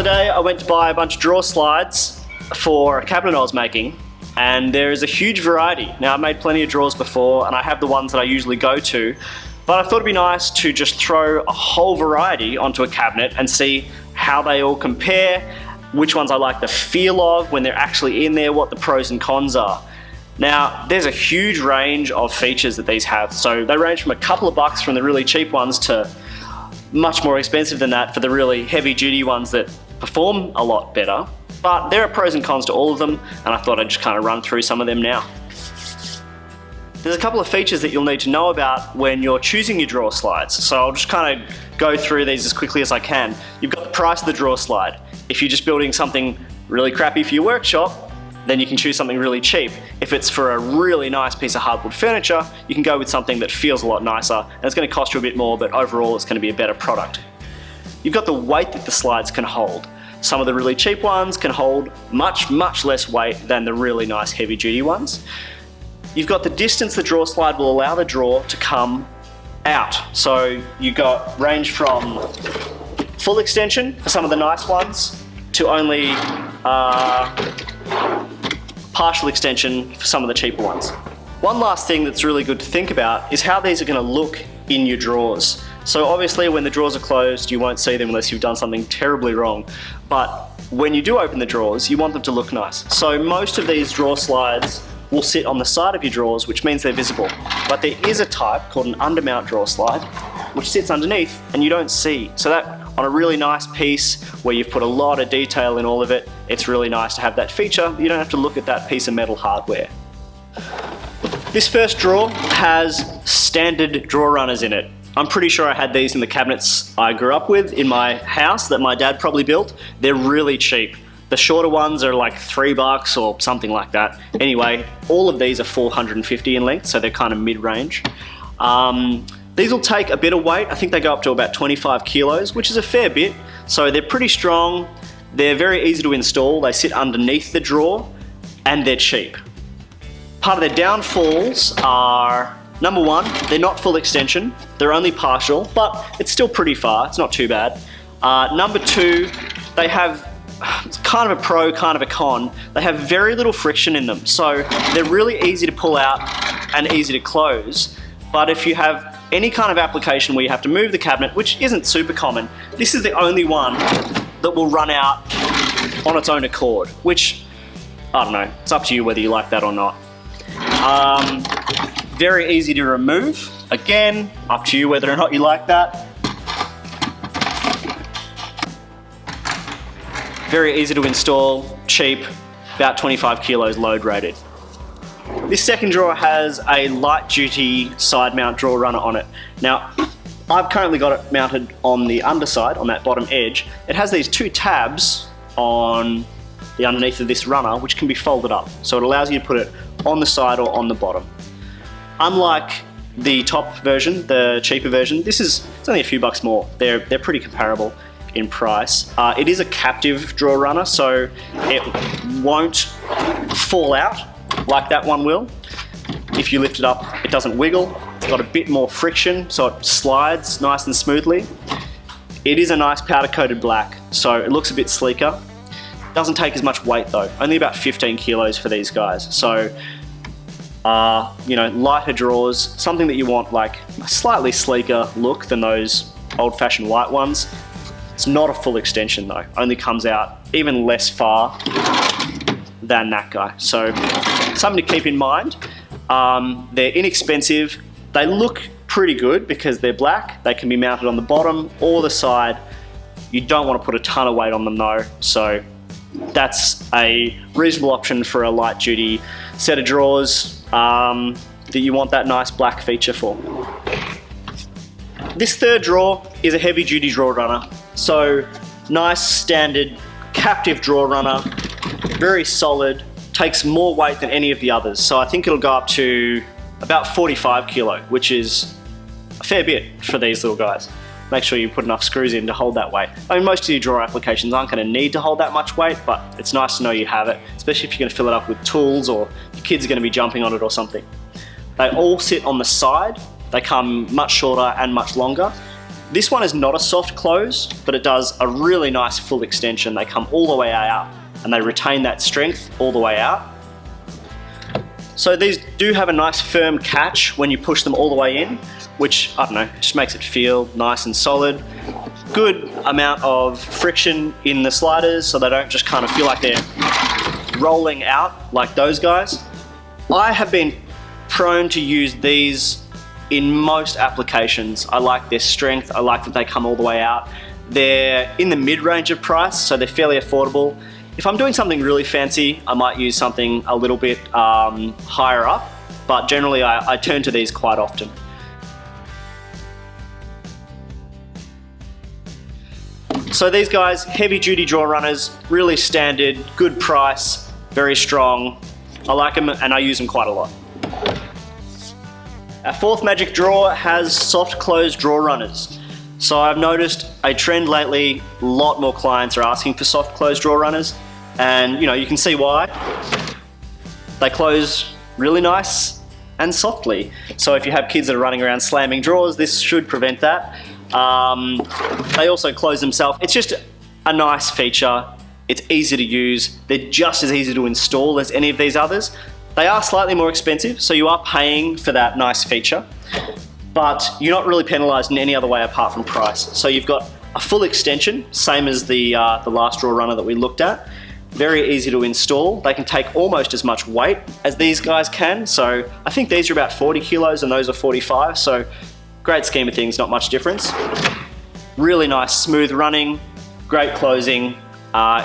other day I went to buy a bunch of drawer slides for a cabinet I was making, and there is a huge variety. Now, I've made plenty of drawers before and I have the ones that I usually go to, but I thought it'd be nice to just throw a whole variety onto a cabinet and see how they all compare, which ones I like the feel of when they're actually in there, what the pros and cons are. Now, there's a huge range of features that these have. So they range from a couple of bucks from the really cheap ones to much more expensive than that for the really heavy duty ones that perform a lot better. But there are pros and cons to all of them, and I thought I'd just kind of run through some of them now. There's a couple of features that you'll need to know about when you're choosing your drawer slides. So I'll just kind of go through these as quickly as I can. You've got the price of the drawer slide. If you're just building something really crappy for your workshop, then you can choose something really cheap. If it's for a really nice piece of hardwood furniture, you can go with something that feels a lot nicer, and it's going to cost you a bit more, but overall it's going to be a better product. You've got the weight that the slides can hold. Some of the really cheap ones can hold much less weight than the really nice heavy duty ones. You've got the distance the drawer slide will allow the drawer to come out. So you've got range from full extension for some of the nice ones to only partial extension for some of the cheaper ones. One last thing that's really good to think about is how these are going to look in your drawers. So obviously when the drawers are closed, you won't see them unless you've done something terribly wrong. But when you do open the drawers, you want them to look nice. So most of these drawer slides will sit on the side of your drawers, which means they're visible. But there is a type called an undermount drawer slide, which sits underneath and you don't see. So that on a really nice piece where you've put a lot of detail in all of it, it's really nice to have that feature. You don't have to look at that piece of metal hardware. This first drawer has standard drawer runners in it. I'm pretty sure I had these in the cabinets I grew up with in my house that my dad probably built. They're really cheap. The shorter ones are like $3 or something like that. Anyway, all of these are 450 in length, so they're kind of mid-range. These will take a bit of weight. I think they go up to about 25 kilos, which is a fair bit. So they're pretty strong. They're very easy to install. They sit underneath the drawer and they're cheap. Part of their downfalls are, number one, they're not full extension. They're only partial, but it's still pretty far. It's not too bad. Number two, they have, it's kind of a pro, kind of a con. They have very little friction in them. So they're really easy to pull out and easy to close. But if you have any kind of application where you have to move the cabinet, which isn't super common, this is the only one that will run out on its own accord, which, I don't know, it's up to you whether you like that or not. Very easy to remove. Again, up to you whether or not you like that. Very easy to install, cheap, about 25 kilos load rated. This second drawer has a light duty side mount drawer runner on it. Now, I've currently got it mounted on the underside, on that bottom edge. It has these two tabs on the underneath of this runner, which can be folded up. So it allows you to put it on the side or on the bottom. Unlike the top version, the cheaper version, it's only a few bucks more. They're pretty comparable in price. It is a captive drawer runner, so it won't fall out like that one will. If you lift it up, it doesn't wiggle. It's got a bit more friction, so it slides nice and smoothly. It is a nice powder coated black, so it looks a bit sleeker. Doesn't take as much weight though, only about 15 kilos for these guys. So, you know, lighter drawers, something that you want like a slightly sleeker look than those old-fashioned white ones. It's not a full extension though, only comes out even less far than that guy. So, something to keep in mind. They're inexpensive. They look pretty good because they're black. They can be mounted on the bottom or the side. You don't want to put a ton of weight on them though, so that's a reasonable option for a light duty set of drawers that you want that nice black feature for. This third drawer is a heavy duty drawer runner. So nice standard captive drawer runner, very solid, takes more weight than any of the others. So I think it'll go up to about 45 kilo, which is a fair bit for these little guys. Make sure you put enough screws in to hold that weight. I mean, most of your drawer applications aren't going to need to hold that much weight, but it's nice to know you have it, especially if you're going to fill it up with tools or your kids are going to be jumping on it or something. They all sit on the side. They come much shorter and much longer. This one is not a soft close, but it does a really nice full extension. They come all the way out and they retain that strength all the way out. So these do have a nice firm catch when you push them all the way in, which, I don't know, just makes it feel nice and solid. Good amount of friction in the sliders so they don't just kind of feel like they're rolling out like those guys. I have been prone to use these in most applications. I like their strength, I like that they come all the way out. They're in the mid-range of price, so they're fairly affordable. If I'm doing something really fancy, I might use something a little bit higher up, but generally I turn to these quite often. So these guys, heavy duty draw runners, really standard, good price, very strong. I like them and I use them quite a lot. Our fourth magic drawer has soft close draw runners. So I've noticed a trend lately, a lot more clients are asking for soft close draw runners, and you can see why. They close really nice and softly. So if you have kids that are running around slamming drawers, this should prevent that. They also close themselves. It's just a nice feature. It's easy to use. They're just as easy to install as any of these others. They are slightly more expensive, so you are paying for that nice feature, but you're not really penalised in any other way apart from price. So you've got a full extension, same as the last draw runner that we looked at. Very easy to install. They can take almost as much weight as these guys can. So I think these are about 40 kilos and those are 45. So great scheme of things, not much difference. Really nice, smooth running, great closing,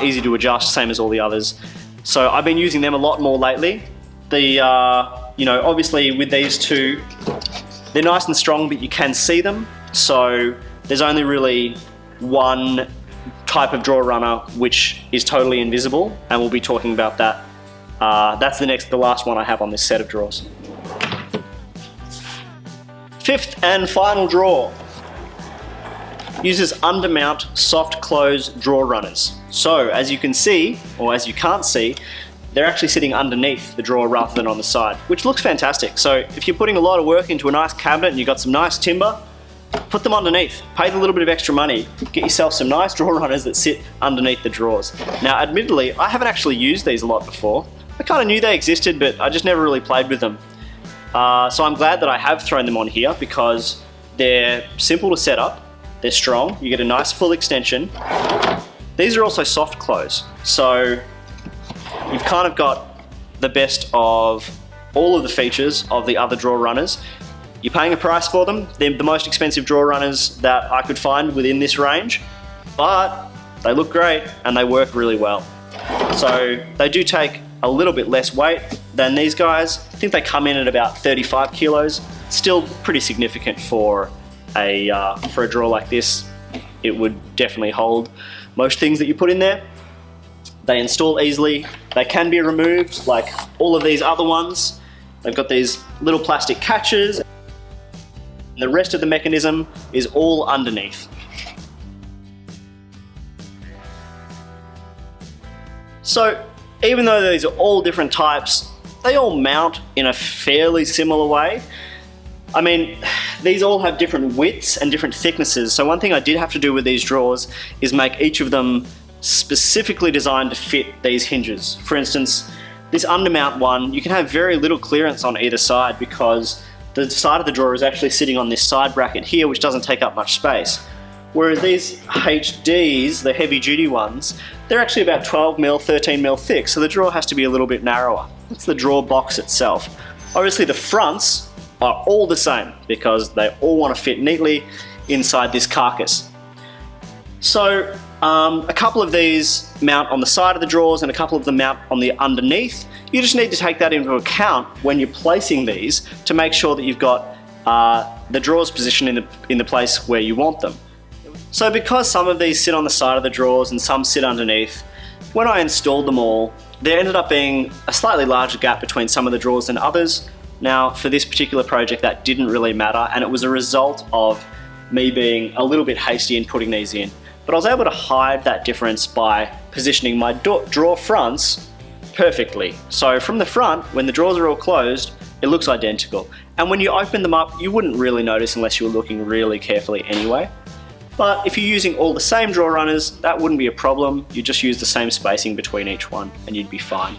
easy to adjust, same as all the others. So I've been using them a lot more lately. Obviously with these two, they're nice and strong, but you can see them. So there's only really one type of draw runner which is totally invisible, and we'll be talking about that. That's the last one I have on this set of drawers. Fifth and final drawer uses undermount soft close draw runners. So as you can see, or as you can't see, they're actually sitting underneath the drawer rather than on the side, which looks fantastic. So if you're putting a lot of work into a nice cabinet and you've got some nice timber, put them underneath. Pay the little bit of extra money, get yourself some nice drawer runners that sit underneath the drawers. Now admittedly, I haven't actually used these a lot before. I kind of knew they existed, but I just never really played with them. So I'm glad that I have thrown them on here because they're simple to set up, they're strong, you get a nice full extension. These are also soft close, so you've kind of got the best of all of the features of the other draw runners. You're paying a price for them. They're the most expensive draw runners that I could find within this range, but they look great and they work really well. So they do take a little bit less weight than these guys. I think they come in at about 35 kilos. Still pretty significant for a drawer like this. It would definitely hold most things that you put in there. They install easily. They can be removed like all of these other ones. They've got these little plastic catches. And the rest of the mechanism is all underneath. So even though these are all different types, they all mount in a fairly similar way. I mean, these all have different widths and different thicknesses. So one thing I did have to do with these drawers is make each of them specifically designed to fit these hinges. For instance, this undermount one, you can have very little clearance on either side because the side of the drawer is actually sitting on this side bracket here, which doesn't take up much space. Whereas these HDs, the heavy duty ones, they're actually about 12mm, 13mm thick, so the drawer has to be a little bit narrower. That's the drawer box itself. Obviously the fronts are all the same because they all want to fit neatly inside this carcass. So a couple of these mount on the side of the drawers and a couple of them mount on the underneath. You just need to take that into account when you're placing these to make sure that you've got the drawers positioned in the place where you want them. So because some of these sit on the side of the drawers and some sit underneath, when I installed them all, there ended up being a slightly larger gap between some of the drawers than others. Now for this particular project that didn't really matter, and it was a result of me being a little bit hasty in putting these in. But I was able to hide that difference by positioning my drawer fronts perfectly. So from the front, when the drawers are all closed, it looks identical. And when you open them up, you wouldn't really notice unless you were looking really carefully anyway. But if you're using all the same drawer runners, that wouldn't be a problem. You just use the same spacing between each one and you'd be fine.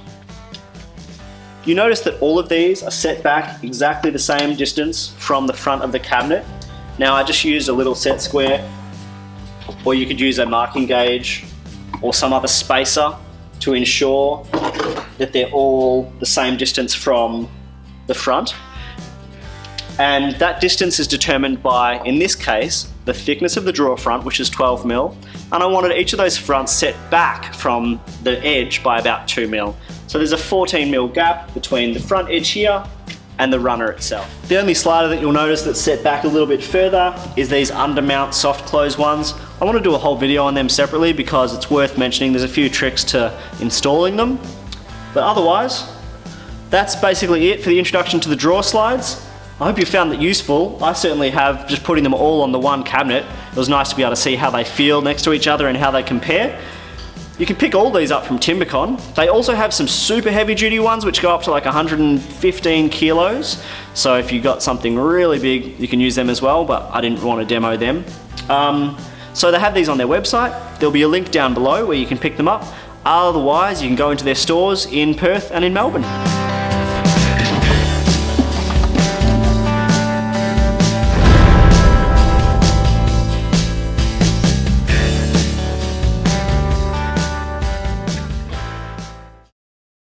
You notice that all of these are set back exactly the same distance from the front of the cabinet. Now I just used a little set square, or you could use a marking gauge or some other spacer to ensure that they're all the same distance from the front. And that distance is determined by, in this case, the thickness of the drawer front, which is 12 mil, and I wanted each of those fronts set back from the edge by about 2 mil. So there's a 14 mil gap between the front edge here and the runner itself. The only slider that you'll notice that's set back a little bit further is these undermount soft close ones. I want to do a whole video on them separately because it's worth mentioning. There's a few tricks to installing them, but otherwise, that's basically it for the introduction to the drawer slides. I hope you found that useful. I certainly have, just putting them all on the one cabinet. It was nice to be able to see how they feel next to each other and how they compare. You can pick all these up from Timbercon. They also have some super heavy duty ones which go up to like 115 kilos. So if you got something really big, you can use them as well, but I didn't want to demo them. So they have these on their website. There'll be a link down below where you can pick them up. Otherwise, you can go into their stores in Perth and in Melbourne.